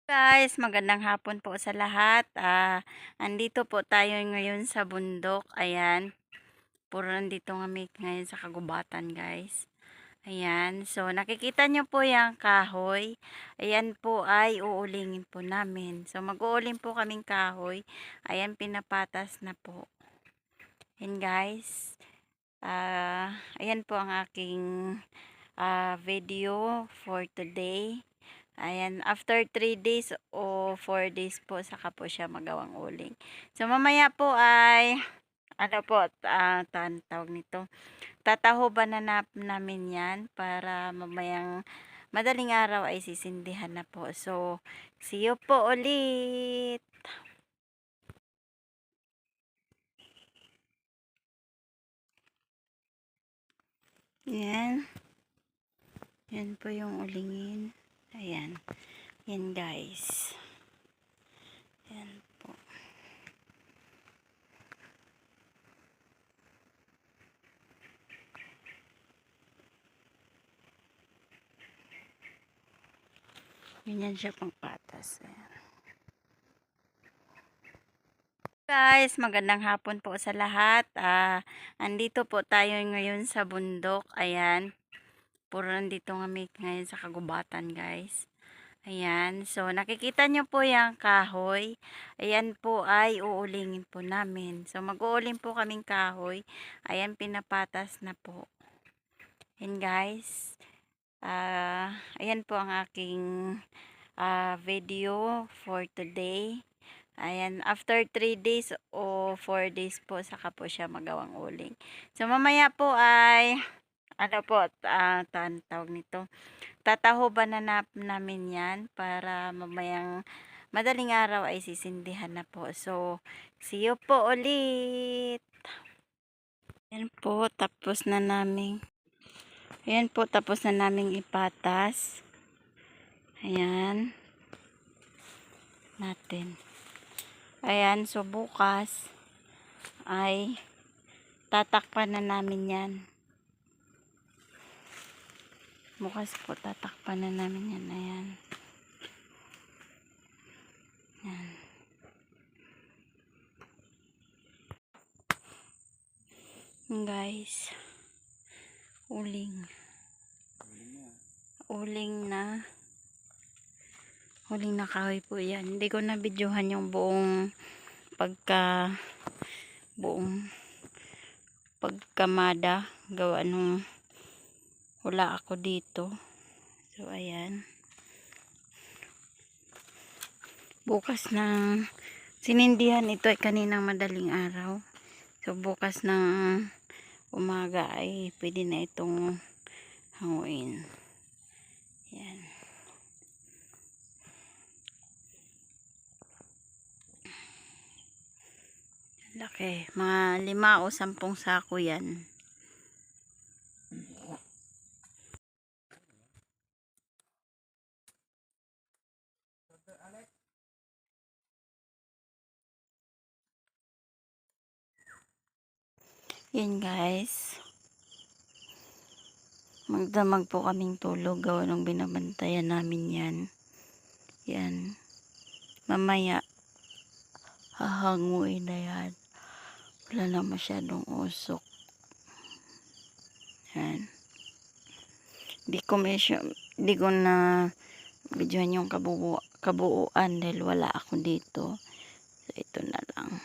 Guys, magandang hapon po sa lahat. Andito po tayo ngayon sa bundok. Ayan, puro nandito kami ngayon sa kagubatan, guys. Ayan, so nakikita nyo po yung kahoy. Ayan po ay uulingin po namin. So mag-uuling po kaming kahoy. Ayan, pinapatas na po. Ayan, guys. Ayan po ang aking video for today. Ayan, after 3 days o 4 days po, saka po siya magawang uling. So, mamaya po ay, ano po, tawag nito, tatahuban na namin yan para mamayang madaling araw ay sisindihan na po. So, see you po ulit! Yan. Yan po yung ulingin. Ayan. Yan, guys. Yan po. Ganyan siya pang patas. Ayan. Guys, magandang hapon po sa lahat. Andito po tayo ngayon sa bundok. Ayan, puro nandito kami ngayon sa kagubatan, guys. Ayan, so nakikita nyo po yung kahoy. Ayan po ay uulingin po namin. So mag-uuling po kaming kahoy. Ayan, pinapatas na po. Ayan, guys. Ayan po ang aking video for today. Ayan, after 3 days o 4 days po, saka po siya magawang uling. So, mamaya po ay, ano po, tawag nito, tatahuban na namin yan para mamayang madaling araw ay sisindihan na po. So, see you po ulit! Ayan po, tapos na namin. Ayan po, tapos na namin ipatas. Ayan. Natin. Ayan, so bukas ay tatakpan na namin yan. Bukas po tatakpan na namin yan. Ayan. Ayan. Guys, uling na kahoy po yan. Hindi ko na videohan yung buong pagkamada gawa nung wala ako dito. So ayan, bukas na sinindihan ito ay kaninang madaling araw. So bukas ng umaga ay pwede na itong hanguin. Yan. Laki. Mga 5 o 10 sako yan. Yan, guys. Magdamag po kaming tulog gawa nung binabantayan namin yan. Yan. Mamaya hahanguin na yan. Wala na masyadong usok. Yan. Hindi ko na videohan yung kabuuan dahil wala ako dito. So ito na lang.